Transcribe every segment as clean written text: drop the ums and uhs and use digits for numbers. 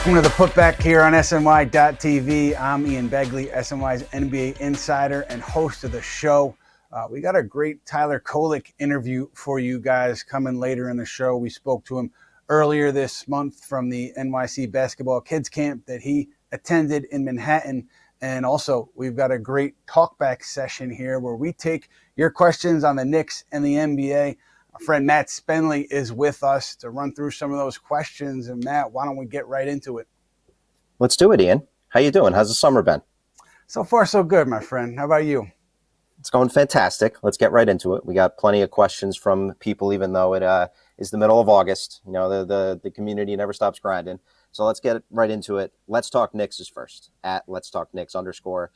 Welcome to the Putback here on SNY.TV. I'm Ian Begley, SNY's NBA insider and host of the show. We got a great Tyler Kolek interview for you guys coming later in the show. We spoke to him earlier this month from the NYC Basketball Kids Camp that he attended in Manhattan. And also, we've got a great talkback session here where we take your questions on the Knicks and the NBA. Our friend Matt Spenley is with us to run through some of those questions. And Matt, why don't we get right into it? Let's do it, Ian. How you doing? How's the summer been? So far, so good, my friend. How about you? It's going fantastic. Let's get right into it. We got plenty of questions from people, even though it is the middle of August. You know, the community never stops grinding. So let's get right into it. Let's Talk Knicks is first, at Let's Talk Knicks _.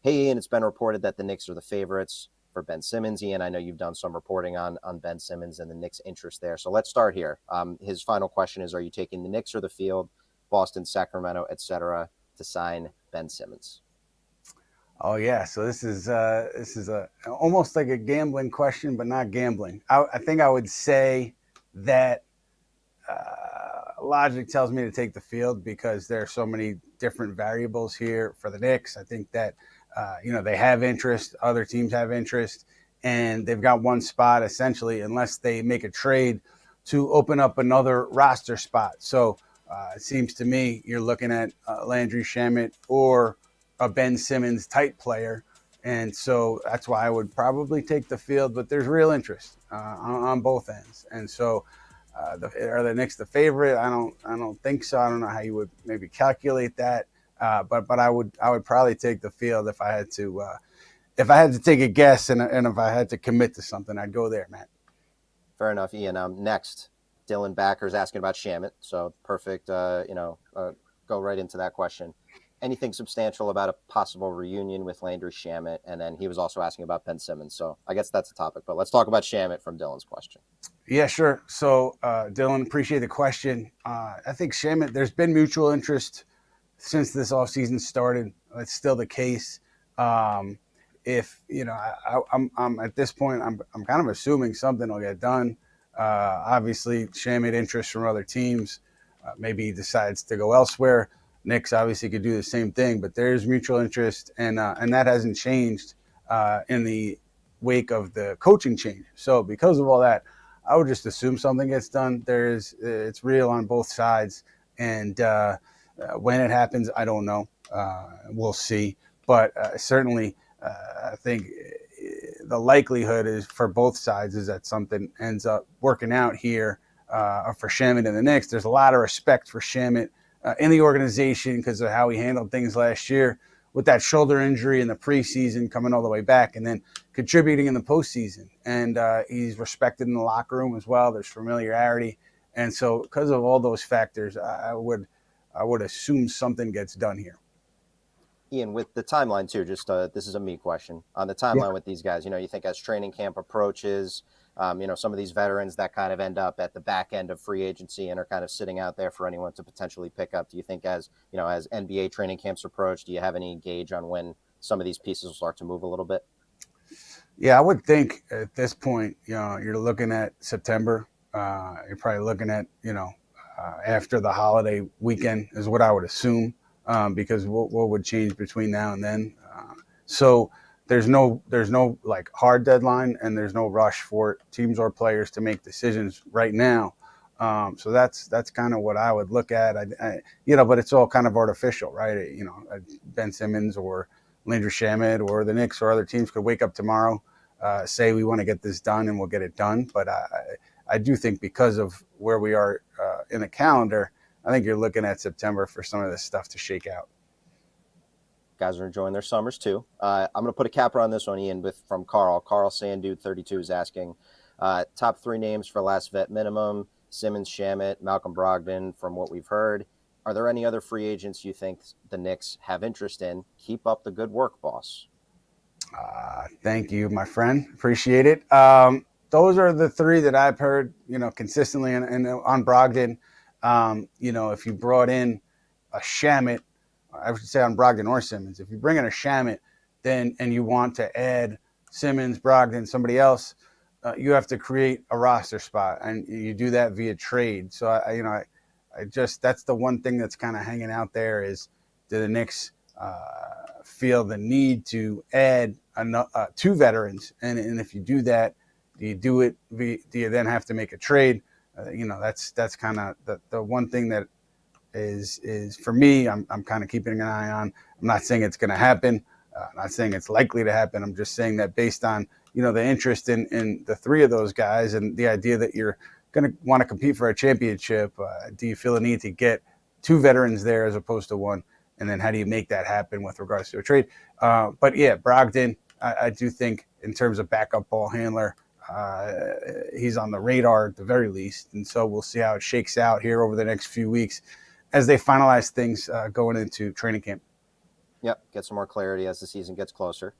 Hey, Ian, it's been reported that the Knicks are the favorites for Ben Simmons. Ian, I know you've done some reporting on Ben Simmons and the Knicks' interest there. So let's start here. His final question is, are you taking the Knicks or the field, Boston, Sacramento, etc., to sign Ben Simmons? Oh, yeah. So this is almost like a gambling question, but not gambling. I think I would say that logic tells me to take the field because there are so many different variables here for the Knicks. I think that they have interest, other teams have interest, and they've got one spot essentially, unless they make a trade to open up another roster spot. So it seems to me you're looking at Landry Shamet or a Ben Simmons type player. And so that's why I would probably take the field, but there's real interest on both ends. And so are the Knicks the favorite? I don't think so. I don't know how you would maybe calculate that. But I would probably take the field if I had to take a guess and if I had to commit to something, I'd go there, Matt. Fair enough, Ian. Next, Dylan Backer's asking about Shamet. So perfect. Go right into that question. Anything substantial about a possible reunion with Landry Shamet? And then he was also asking about Ben Simmons. So I guess that's a topic. But let's talk about Shamet from Dylan's question. Yeah, sure. So Dylan, appreciate the question. I think Shamet, there's been mutual interest since this offseason started. It's still the case. I'm at this point, I'm kind of assuming something will get done. Obviously, Shamet interest from other teams. Maybe he decides to go elsewhere. Knicks obviously could do the same thing, but there's mutual interest, and that hasn't changed in the wake of the coaching change. So because of all that, I would just assume something gets done. It's real on both sides, and when it happens, I don't know. We'll see. But certainly, I think the likelihood is for both sides is that something ends up working out here for Shamet and the Knicks. There's a lot of respect for Shamet in the organization because of how he handled things last year with that shoulder injury in the preseason, coming all the way back and then contributing in the postseason. And he's respected in the locker room as well. There's familiarity. And so because of all those factors, I would assume something gets done here. Ian, with the timeline too, just this is a me question. On the timeline with these guys, you think as training camp approaches, some of these veterans that kind of end up at the back end of free agency and are kind of sitting out there for anyone to potentially pick up. Do you think as NBA training camps approach, do you have any gauge on when some of these pieces will start to move a little bit? Yeah, I would think at this point, you're looking at September. You're probably looking at, after the holiday weekend is what I would assume, because what would change between now and then. So there's no like hard deadline, and there's no rush for teams or players to make decisions right now. So that's kind of what I would look at. But it's all kind of artificial, right? Ben Simmons or Landry Shamet or the Knicks or other teams could wake up tomorrow, say we want to get this done, and we'll get it done. But I do think because of where we are in the calendar, I think you're looking at September for some of this stuff to shake out. Guys are enjoying their summers too. I'm going to put a capper on this one, Ian, from Carl. Carl Sandude 32 is asking top 3 names for last vet minimum: Simmons, Shamet, Malcolm Brogdon. From what we've heard, are there any other free agents you think the Knicks have interest in? Keep up the good work, boss. Thank you, my friend. Appreciate it. Those are the 3 that I've heard, consistently. And on Brogdon, if you brought in a Shamet, I should say on Brogdon or Simmons, if you bring in a Shamet, and you want to add Simmons, Brogdon, somebody else, you have to create a roster spot, and you do that via trade. So That's the one thing that's kind of hanging out there is, do the Knicks feel the need to add two veterans? And if you do that, do you do it? Do you then have to make a trade? That's kind of the one thing that is for me. I'm kind of keeping an eye on. I'm not saying it's going to happen. I'm not saying it's likely to happen. I'm just saying that based on the interest in the three of those guys and the idea that you're going to want to compete for a championship, do you feel the need to get two veterans there as opposed to one? And then how do you make that happen with regards to a trade? But yeah, Brogdon, I do think in terms of backup ball handler, he's on the radar at the very least. And so we'll see how it shakes out here over the next few weeks as they finalize things going into training camp. Yep, get some more clarity as the season gets closer.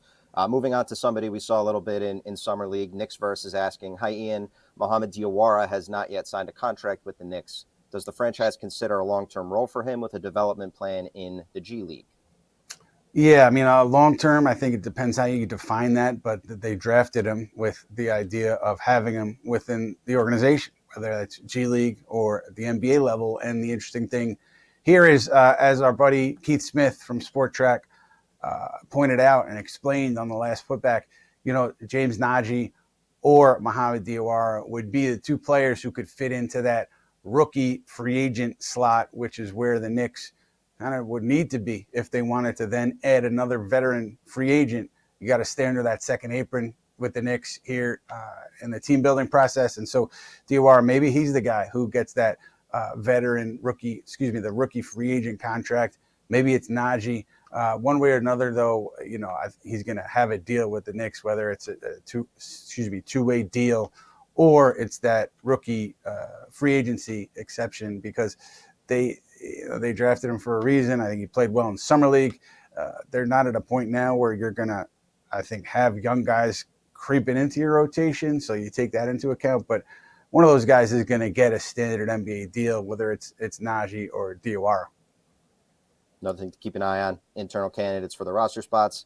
Moving on to somebody we saw a little bit in Summer League, Knicks versus asking, hi Ian, Mohamed Diawara has not yet signed a contract with the Knicks. Does the franchise consider a long-term role for him with a development plan in the G League? Yeah, I mean, long-term, I think it depends how you define that, but they drafted him with the idea of having him within the organization, whether that's G League or the NBA level. And the interesting thing here is, as our buddy Keith Smith from Sport Track pointed out and explained on the last Putback, James Nagy or Mohamed Diawara would be the two players who could fit into that rookie free agent slot, which is where the Knicks kind of would need to be if they wanted to then add another veteran free agent. You got to stay under that second apron with the Knicks here in the team building process. And so Diawara, maybe he's the guy who gets that the rookie free agent contract. Maybe it's Najee. One way or another, though, he's going to have a deal with the Knicks, whether it's a two-way deal or it's that rookie free agency exception, because they drafted him for a reason. I think he played well in Summer League. They're not at a point now where you're going to, I think, have young guys creeping into your rotation, so you take that into account. But one of those guys is going to get a standard NBA deal, whether it's Najee or Diawara. Another thing to keep an eye on, internal candidates for the roster spots.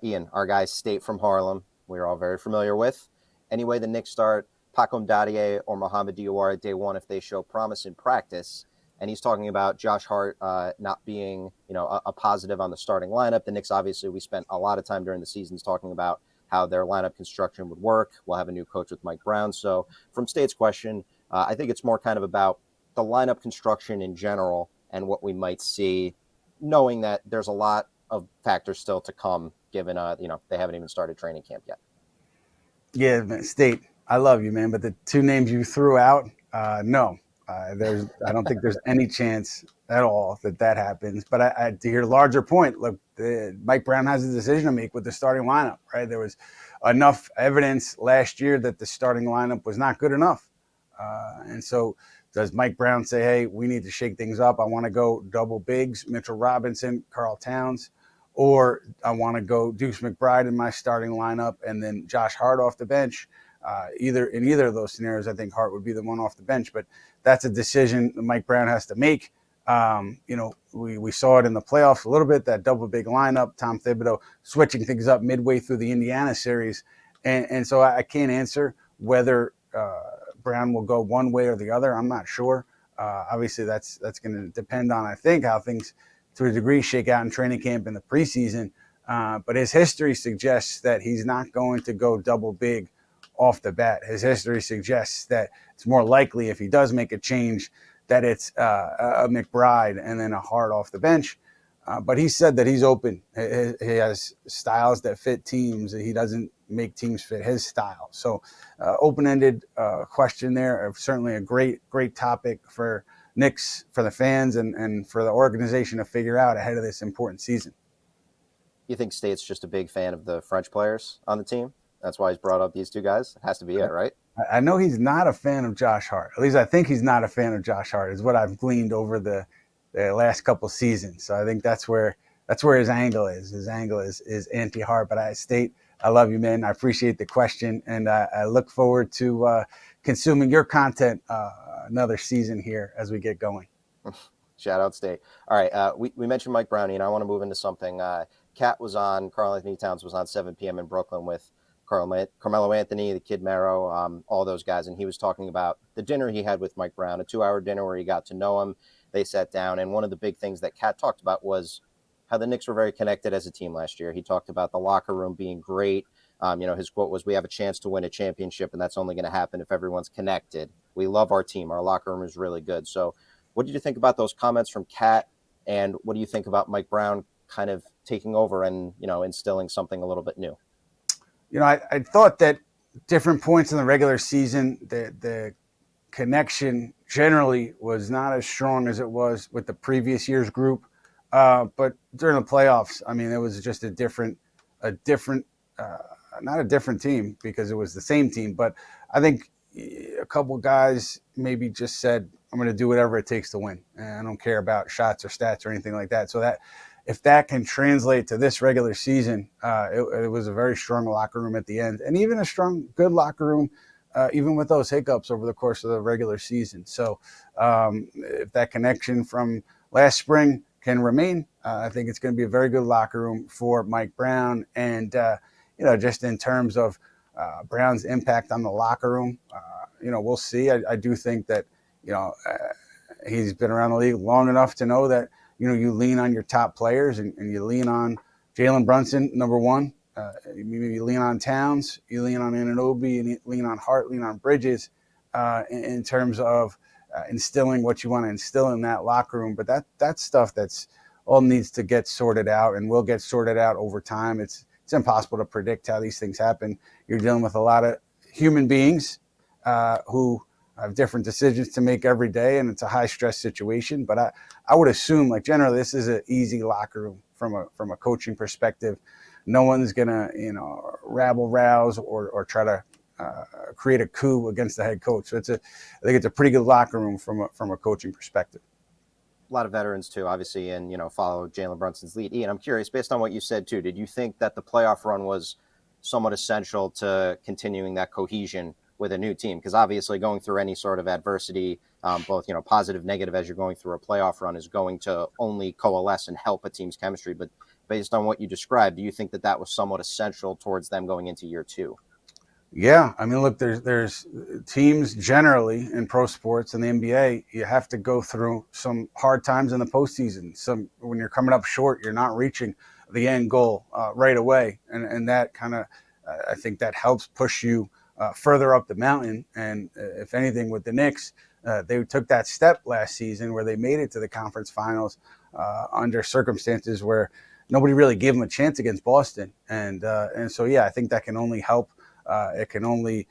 Ian, our guy State from Harlem, we're all very familiar with. Anyway, the Knicks start Pacom Dadier or Mohamed Diawara day one if they show promise in practice. And he's talking about Josh Hart not being, a positive on the starting lineup. The Knicks, obviously, we spent a lot of time during the seasons talking about how their lineup construction would work. We'll have a new coach with Mike Brown. So from State's question, I think it's more kind of about the lineup construction in general and what we might see, knowing that there's a lot of factors still to come, given, they haven't even started training camp yet. Yeah, man, State, I love you, man. But the two names you threw out, no. I don't think there's any chance at all that happens. But to your larger point, look, Mike Brown has a decision to make with the starting lineup, right? There was enough evidence last year that the starting lineup was not good enough. And so does Mike Brown say, hey, we need to shake things up? I want to go double bigs, Mitchell Robinson, Karl Towns, or I want to go Deuce McBride in my starting lineup and then Josh Hart off the bench. Either of those scenarios, I think Hart would be the one off the bench, but that's a decision that Mike Brown has to make. We saw it in the playoffs a little bit, that double big lineup, Tom Thibodeau switching things up midway through the Indiana series. And so I can't answer whether Brown will go one way or the other. I'm not sure. Obviously, that's going to depend on, I think, how things to a degree shake out in training camp in the preseason. But his history suggests that he's not going to go double big off the bat. His history suggests that it's more likely, if he does make a change, that it's a McBride and then a Hart off the bench. But he said that he's open. He has styles that fit teams. He doesn't make teams fit his style. So open-ended question there. Certainly a great topic for Knicks, for the fans, and for the organization to figure out ahead of this important season. You think State's just a big fan of the French players on the team? That's why he's brought up these two guys. It has to be it, right? I know he's not a fan of Josh Hart. At least I think he's not a fan of Josh Hart, is what I've gleaned over the last couple seasons. So I think that's where his angle is. His angle is anti-Hart. But State, I love you, man. I appreciate the question, and I look forward to consuming your content another season here as we get going. Shout out State. All right, we mentioned Mike Brown, and I want to move into something. Karl-Anthony Towns was on 7 p.m. in Brooklyn with Carmelo Anthony, the Kid Mero, all those guys. And he was talking about the dinner he had with Mike Brown, a 2-hour dinner where he got to know him. They sat down. And one of the big things that Kat talked about was how the Knicks were very connected as a team last year. He talked about the locker room being great. His quote was, "We have a chance to win a championship, and that's only going to happen if everyone's connected. We love our team. Our locker room is really good." So what did you think about those comments from Kat? And what do you think about Mike Brown kind of taking over and, instilling something a little bit new? I thought that different points in the regular season, the connection generally was not as strong as it was with the previous year's group. But during the playoffs, it was just a different, not a different team because it was the same team. But I think a couple guys maybe just said, "I'm going to do whatever it takes to win. And I don't care about shots or stats or anything like that." So that if that can translate to this regular season, it was a very strong locker room at the end, and even a strong, good locker room, even with those hiccups over the course of the regular season. So if that connection from last spring can remain, I think it's going to be a very good locker room for Mike Brown. And, just in terms of Brown's impact on the locker room, we'll see. I do think that, he's been around the league long enough to know that, you lean on your top players and you lean on Jalen Brunson, number one. You lean on Towns, you lean on Anunoby, and you lean on Hart, lean on Bridges in terms of instilling what you want to instill in that locker room. But that's stuff that's all needs to get sorted out and will get sorted out over time. It's impossible to predict how these things happen. You're dealing with a lot of human beings who have different decisions to make every day, and it's a high stress situation. But I would assume, generally, this is an easy locker room from a coaching perspective. No one's gonna rabble rouse or try to create a coup against the head coach. So I think it's a pretty good locker room from a coaching perspective. A lot of veterans too, obviously, and follow Jalen Brunson's lead. Ian, I'm curious, based on what you said too, did you think that the playoff run was somewhat essential to continuing that cohesion with a new team? Because obviously going through any sort of adversity, both positive, negative, as you're going through a playoff run, is going to only coalesce and help a team's chemistry. But based on what you described, do you think that was somewhat essential towards them going into year two? Yeah, look, there's teams generally in pro sports and the NBA, you have to go through some hard times in the postseason. When you're coming up short, you're not reaching the end goal right away, and that kind of, I think that helps push you further up the mountain. And if anything, with the Knicks, they took that step last season where they made it to the conference finals under circumstances where nobody really gave them a chance against Boston, and so yeah, I think that can only help. It can only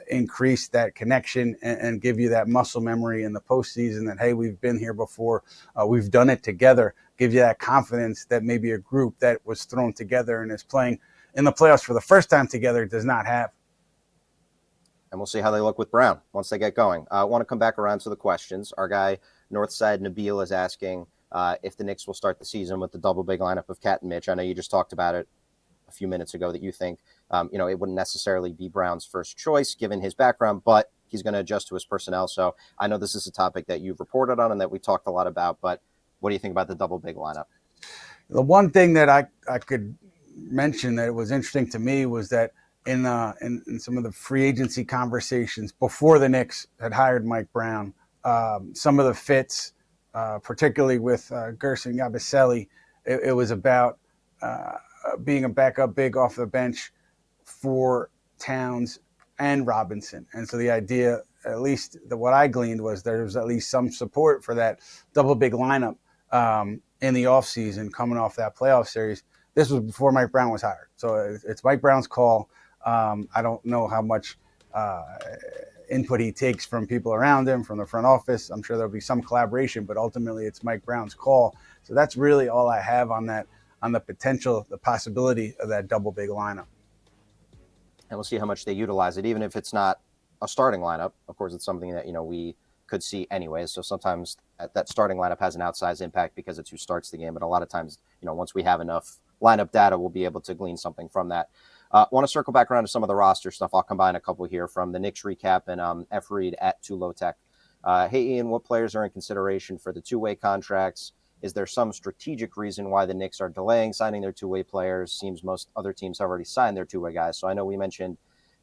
increase that connection and give you that muscle memory in the postseason that, hey, we've been here before, we've done it together. Give you that confidence that maybe a group that was thrown together and is playing in the playoffs for the first time together does not have. And we'll see how they look with Brown once they get going. I want to come back around to the questions. Our guy, Northside Nabil, is asking if the Knicks will start the season with the double big lineup of Cat and Mitch. I know you just talked about it a few minutes ago that you think, it wouldn't necessarily be Brown's first choice given his background, but he's going to adjust to his personnel. So I know this is a topic that you've reported on and that we talked a lot about, but what do you think about the double big lineup? The one thing that I could mention that was interesting to me was that in some of the free agency conversations before the Knicks had hired Mike Brown, some of the fits, particularly with Gerson Yabusele, it was about being a backup big off the bench for Towns and Robinson. And so the idea, at least what I gleaned, was there was at least some support for that double big lineup in the offseason coming off that playoff series. This was before Mike Brown was hired. So it's Mike Brown's call. I don't know how much input he takes from people around him, from the front office. I'm sure there'll be some collaboration, but ultimately it's Mike Brown's call. So that's really all I have on that, on the potential, the possibility of that double big lineup. And we'll see how much they utilize it, even if it's not a starting lineup. Of course, it's something that, we could see anyways. So sometimes that starting lineup has an outsized impact because it's who starts the game. But a lot of times, once we have enough lineup data, we'll be able to glean something from that. Want to circle back around to some of the roster stuff. I'll combine a couple here from the Knicks recap and F. Reed at Tulotech. Hey, Ian, what players are in consideration for the two-way contracts? Is there some strategic reason why the Knicks are delaying signing their two-way players? Seems most other teams have already signed their two-way guys. So I know we mentioned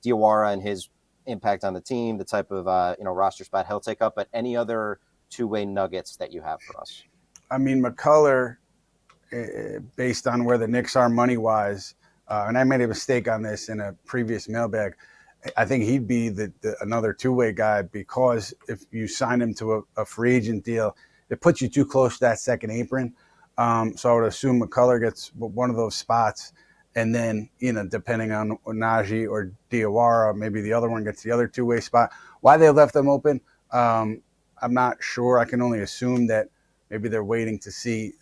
Diawara and his impact on the team, the type of roster spot he'll take up, but any other two-way nuggets that you have for us? I mean, McCullough, based on where the Knicks are money-wise, and I made a mistake on this in a previous mailbag, I think he'd be another two-way guy, because if you sign him to a free agent deal, it puts you too close to that second apron. So I would assume McCullough gets one of those spots. And then, depending on Najee or Diawara, maybe the other one gets the other two-way spot. Why they left them open, I'm not sure. I can only assume that maybe they're waiting to see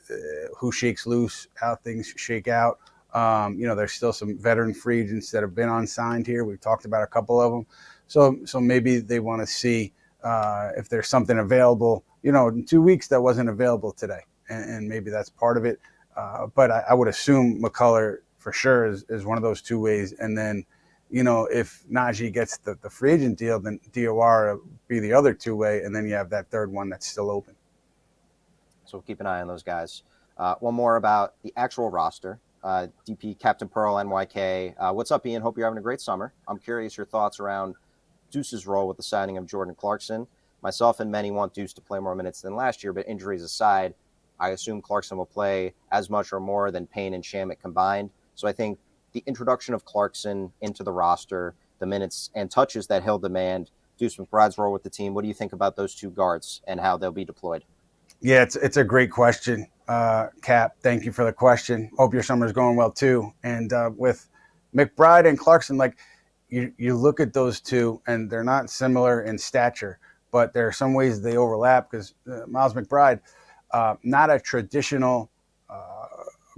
who shakes loose, how things shake out. There's still some veteran free agents that have been unsigned here. We've talked about a couple of them. So maybe they want to see if there's something available, in 2 weeks that wasn't available today. And maybe that's part of it. But I would assume McCullough for sure is one of those two ways. And then, if Najee gets the free agent deal, then Diawara be the other two way. And then you have that third one that's still open. So we'll keep an eye on those guys. One more about the actual roster. DP Captain Pearl NYK. What's up, Ian? Hope you're having a great summer. I'm curious your thoughts around Deuce's role with the signing of Jordan Clarkson. Myself and many want Deuce to play more minutes than last year, but injuries aside, I assume Clarkson will play as much or more than Payne and Shamet combined. So I think the introduction of Clarkson into the roster, the minutes and touches that he'll demand, Deuce McBride's role with the team, what do you think about those two guards and how they'll be deployed? Yeah, it's a great question, Cap. Thank you for the question. Hope your summer's going well too. And with McBride and Clarkson, like you look at those two, and they're not similar in stature, but there are some ways they overlap, because Miles McBride, not a traditional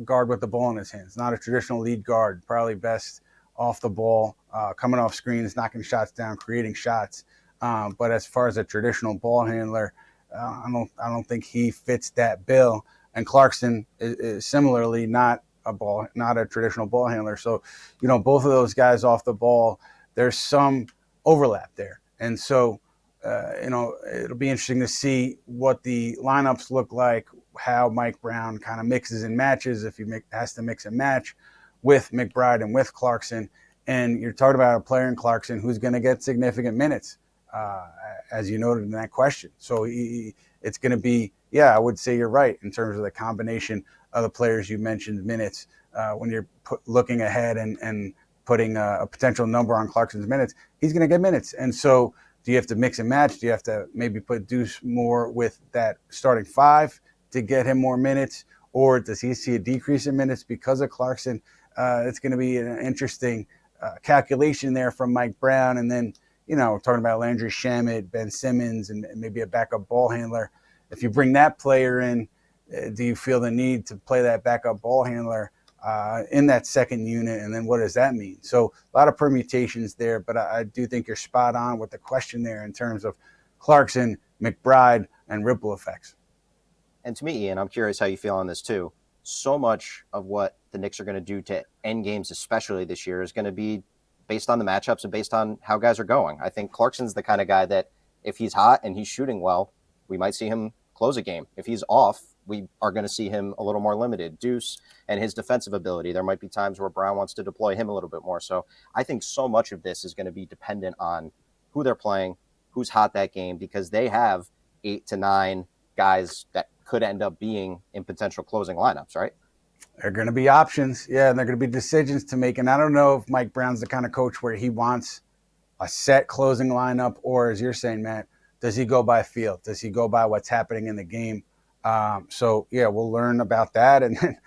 guard with the ball in his hands, not a traditional lead guard, probably best off the ball, coming off screens, knocking shots down, creating shots. But as far as a traditional ball handler, I don't think he fits that bill. And Clarkson is similarly not a traditional ball handler. So, both of those guys off the ball, there's some overlap there. And so, it'll be interesting to see what the lineups look like, how Mike Brown kind of mixes and matches, if he has to mix and match with McBride and with Clarkson. And you're talking about a player in Clarkson who's going to get significant minutes, as you noted in that question. So it's going to be, I would say you're right in terms of the combination of the players you mentioned minutes. When you're looking ahead and putting a potential number on Clarkson's minutes, he's going to get minutes. And so do you have to mix and match? Do you have to maybe put Deuce more with that starting five to get him more minutes? Or does he see a decrease in minutes because of Clarkson? It's going to be an interesting calculation there from Mike Brown. And then, we're talking about Landry Shamet, Ben Simmons, and maybe a backup ball handler. If you bring that player in, do you feel the need to play that backup ball handler in that second unit? And then what does that mean? So a lot of permutations there, but I do think you're spot on with the question there in terms of Clarkson, McBride, and ripple effects. And to me, Ian, I'm curious how you feel on this too. So much of what the Knicks are going to do to end games, especially this year, is going to be based on the matchups and based on how guys are going. I think Clarkson's the kind of guy that if he's hot and he's shooting well, we might see him close a game. If he's off, we are going to see him a little more limited. Deuce and his defensive ability, there might be times where Brown wants to deploy him a little bit more. So I think so much of this is going to be dependent on who they're playing, who's hot that game, because they have 8 to 9 guys that could end up being in potential closing lineups, right? There are going to be options, and there are going to be decisions to make. And I don't know if Mike Brown's the kind of coach where he wants a set closing lineup, or as you're saying, Matt, does he go by feel? Does he go by what's happening in the game? We'll learn about that. And then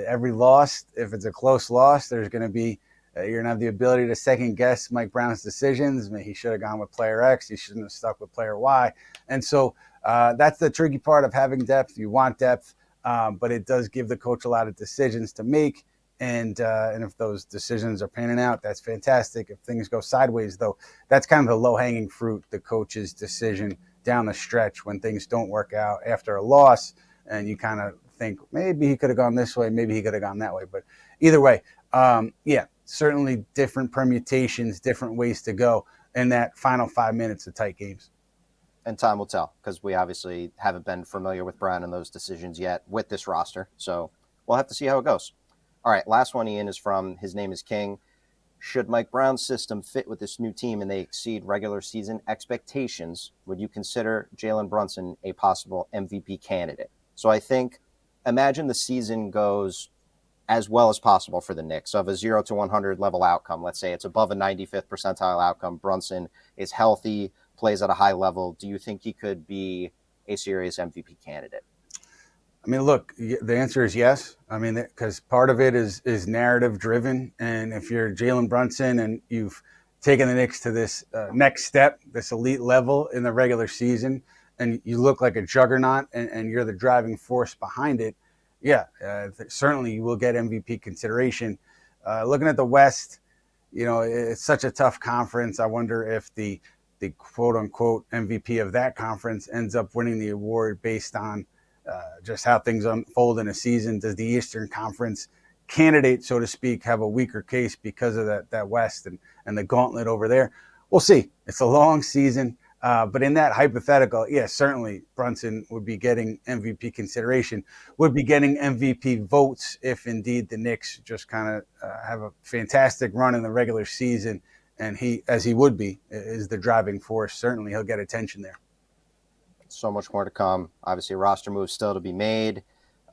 every loss, if it's a close loss, there's going to be you're going to have the ability to second guess Mike Brown's decisions. I mean, he should have gone with player X. He shouldn't have stuck with player Y. And so that's the tricky part of having depth. You want depth, but it does give the coach a lot of decisions to make. And if those decisions are panning out, that's fantastic. If things go sideways, though, that's kind of the low-hanging fruit, the coach's decision down the stretch when things don't work out after a loss. And you kind of think, maybe he could have gone this way, maybe he could have gone that way. But either way, certainly different permutations, different ways to go in that final 5 minutes of tight games. and time will tell because we obviously haven't been familiar with Brown and those decisions yet with this roster. So we'll have to see how it goes. All right, last one, Ian, is from His Name is King. Should Mike Brown's system fit with this new team and they exceed regular season expectations, would you consider Jalen Brunson a possible MVP candidate? So I think, imagine the season goes as well as possible for the Knicks. Of a 0 to 100 level outcome, let's say it's above a 95th percentile outcome, Brunson is healthy, plays at a high level. Do you think he could be a serious MVP candidate? I mean, look, the answer is yes. I mean, because part of it is narrative driven. And if you're Jalen Brunson and you've taken the Knicks to this next step, this elite level in the regular season, and you look like a juggernaut and you're the driving force behind it, yeah, certainly you will get MVP consideration. Looking at the West, you know, it's such a tough conference. I wonder if the quote unquote MVP of that conference ends up winning the award based on just how things unfold in a season. Does the Eastern Conference candidate, so to speak, have a weaker case because of that West and the gauntlet over there? We'll see. It's a long season. But in that hypothetical, yeah, certainly Brunson would be getting MVP consideration, would be getting MVP votes if indeed the Knicks just kind of have a fantastic run in the regular season. And he, as he would be, is the driving force. Certainly he'll get attention there. So much more to come. Obviously, roster moves still to be made.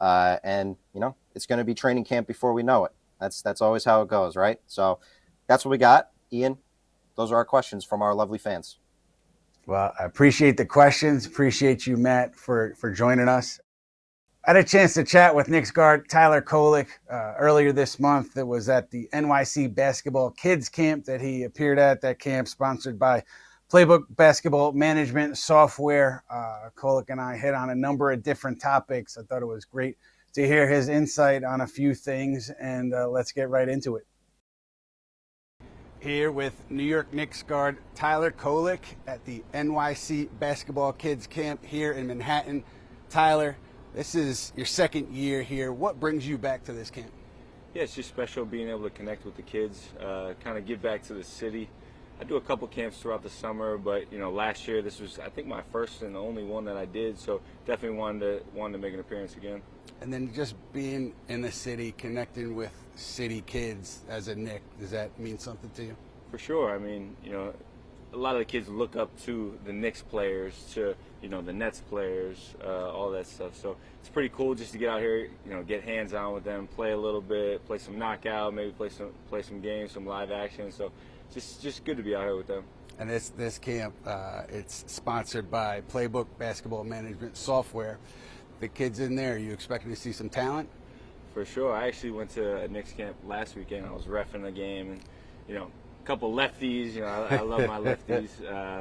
And, you know, it's going to be training camp before we know it. That's always how it goes, right? So that's what we got. Ian, those are our questions from our lovely fans. Well, I appreciate the questions. Appreciate you, Matt, for joining us. I had a chance to chat with Knicks guard Tyler Kolek earlier this month. It was at the NYC Basketball Kids Camp that he appeared at. That camp sponsored by Playbook Basketball Management Software. Kolek and I hit on a number of different topics. I thought it was great to hear his insight on a few things, and let's get right into it. Here with New York Knicks guard Tyler Kolek at the NYC Basketball Kids Camp here in Manhattan. Tyler, this is your second year here. What brings you back to this camp? Yeah, it's just special being able to connect with the kids, kind of give back to the city. I do a couple camps throughout the summer, but you know, last year this was, I think, my first and only one that I did. So definitely wanted to make an appearance again. And then just being in the city, connecting with city kids as a Knick, does that mean something to you? For sure. I mean, you know, a lot of the kids look up to the Knicks players, to, you know, the Nets players, all that stuff. So it's pretty cool just to get out here, you know, get hands on with them, play a little bit, play some knockout, maybe play some games, some live action. So just good to be out here with them. And this camp, it's sponsored by Playbook Basketball Management Software. The kids in there, are you expecting to see some talent? For sure. I actually went to a Knicks camp last weekend. I was reffing a game, and you know, a couple lefties. You know, I love my lefties.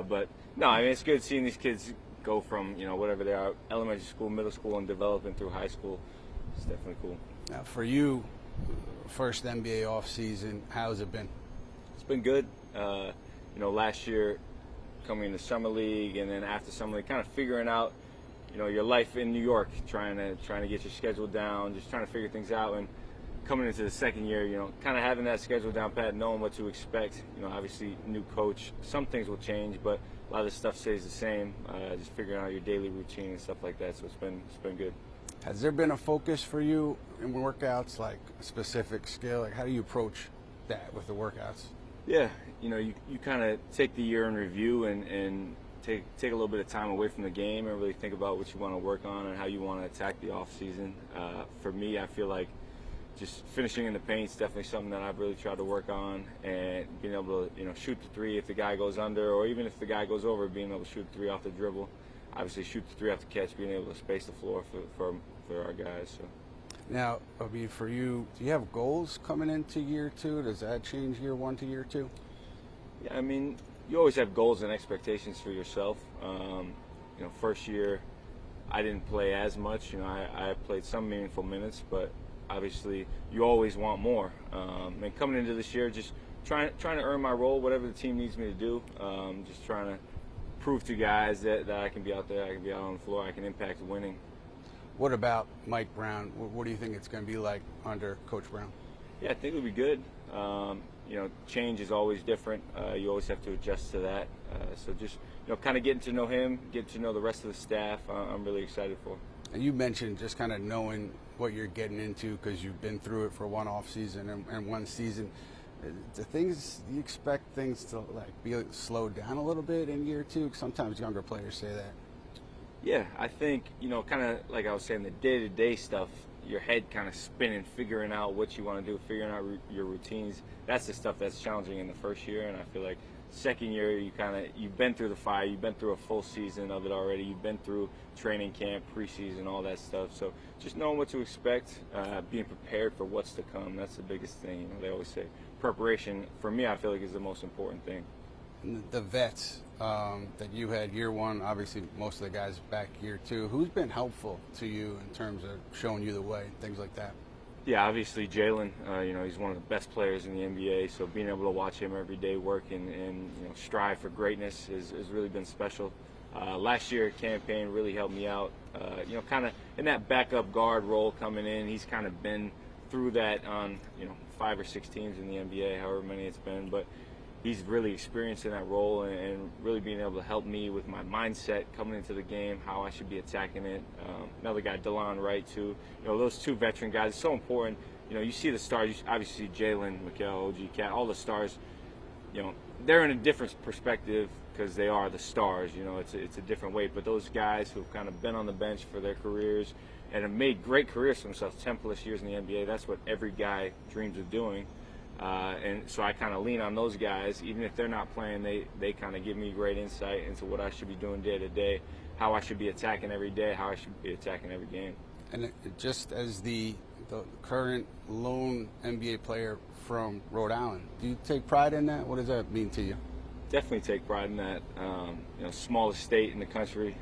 But no, I mean, it's good seeing these kids go from, you know, whatever they are, elementary school, middle school, and developing through high school. It's definitely cool. Now, for you, first NBA offseason, how's it been? It's been good. You know, last year coming into summer league, and then after summer league, kind of figuring out, you know, your life in New York, trying to get your schedule down, just trying to figure things out. And coming into the second year, you know, kind of having that schedule down pat, knowing what to expect. You know, obviously new coach, some things will change, but a lot of the stuff stays the same. Just figuring out your daily routine and stuff like that. So it's been good. Has there been a focus for you in workouts, like a specific skill? Like, how do you approach that with the workouts? Yeah, you know, you kind of take the year in review and take a little bit of time away from the game and really think about what you want to work on and how you want to attack the off season. For me, I feel like just finishing in the paint is definitely something that I've really tried to work on, and being able to, you know, shoot the three if the guy goes under, or even if the guy goes over, being able to shoot the three off the dribble. Obviously, shoot the three off the catch, being able to space the floor for our guys. So. Now, I mean, for you, do you have goals coming into year two? Does that change year one to year two? Yeah, I mean, you always have goals and expectations for yourself. You know, first year, I didn't play as much. You know, I played some meaningful minutes, but obviously, you always want more. And coming into this year, just trying to earn my role, whatever the team needs me to do. Just trying to prove to guys that I can be out there, I can be out on the floor, I can impact winning. What about Mike Brown? What do you think it's going to be like under Coach Brown? Yeah, I think it'll be good. You know, change is always different. You always have to adjust to that. So just, you kind of getting to know him, getting to know the rest of the staff, I'm really excited for. And you mentioned just kind of knowing what you're getting into because you've been through it for one off season and one season. Do you expect things to be slowed down a little bit in year two? Sometimes younger players say that. Yeah, I think, kind of like I was saying, the day-to-day stuff, your head kind of spinning, figuring out what you want to do, figuring out your routines. That's the stuff that's challenging in the first year, and I feel like second year you've been through the fire, you've been through a full season of it already, you've been through training camp, preseason, all that stuff. So just knowing what to expect, being prepared for what's to come, that's the biggest thing. They always say preparation, for me, I feel like is the most important thing. The vets that you had year one, obviously most of the guys back year two, who's been helpful to you in terms of showing you the way, things like that? Yeah, obviously Jalen, he's one of the best players in the NBA, so being able to watch him every day work and strive for greatness has really been special. Last year campaign really helped me out, kind of in that backup guard role coming in. He's kind of been through that on, 5 or 6 teams in the NBA, however many it's been, but he's really experienced in that role and really being able to help me with my mindset coming into the game, how I should be attacking it. Another guy, DeLon Wright, too. Those two veteran guys, it's so important. You see the stars, you obviously see Jalen, Mikal, OG, Cat, all the stars, they're in a different perspective because they are the stars. It's a different weight. But those guys who've kind of been on the bench for their careers and have made great careers for themselves, 10+ years in the NBA, that's what every guy dreams of doing. And so I kind of lean on those guys. Even if they're not playing, they kind of give me great insight into what I should be doing day to day, how I should be attacking every day, how I should be attacking every game. And just as the current lone NBA player from Rhode Island, do you take pride in that? What does that mean to you? Definitely take pride in that. Smallest state in the country.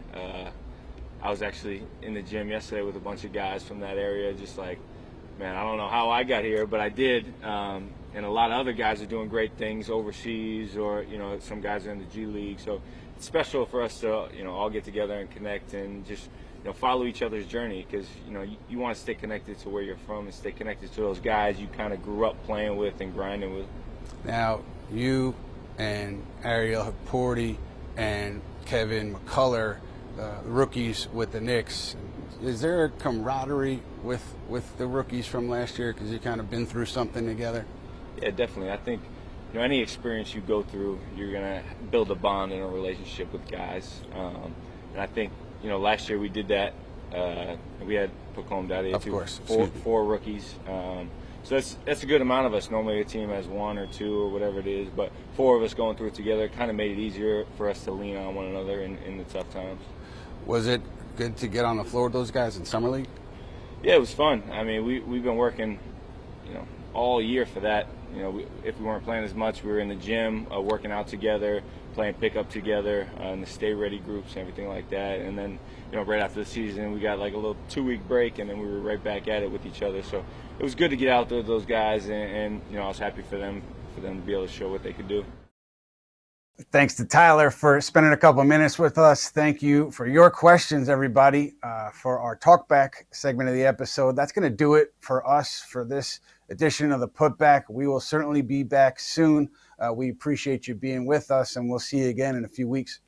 I was actually in the gym yesterday with a bunch of guys from that area, just like, man, I don't know how I got here, but I did. And a lot of other guys are doing great things overseas, or some guys are in the G League. So it's special for us to all get together and connect and just follow each other's journey, because you want to stay connected to where you're from and stay connected to those guys you kind of grew up playing with and grinding with. Now you and Ariel Haporti and Kevin McCullough, rookies with the Knicks. Is there a camaraderie with the rookies from last year because you kind of been through something together? Yeah, definitely. I think any experience you go through, you're gonna build a bond and a relationship with guys. And I think last year we did that. We had Pacome Daddy, of course, four rookies. So that's a good amount of us. Normally a team has 1 or 2 or whatever it is, but 4 of us going through it together kind of made it easier for us to lean on one another in the tough times. Was it good to get on the floor with those guys in summer league? Yeah, it was fun. I mean, we've been working, all year for that. If we weren't playing as much, we were in the gym, working out together, playing pickup together, in the stay ready groups and everything like that. And then, right after the season, we got like a little 2-week break, and then we were right back at it with each other. So it was good to get out there with those guys, and I was happy for them to be able to show what they could do. Thanks to Tyler for spending a couple of minutes with us. Thank you for your questions, everybody, for our Talkback segment of the episode. That's going to do it for us for this edition of the Putback. We will certainly be back soon. We appreciate you being with us, and we'll see you again in a few weeks.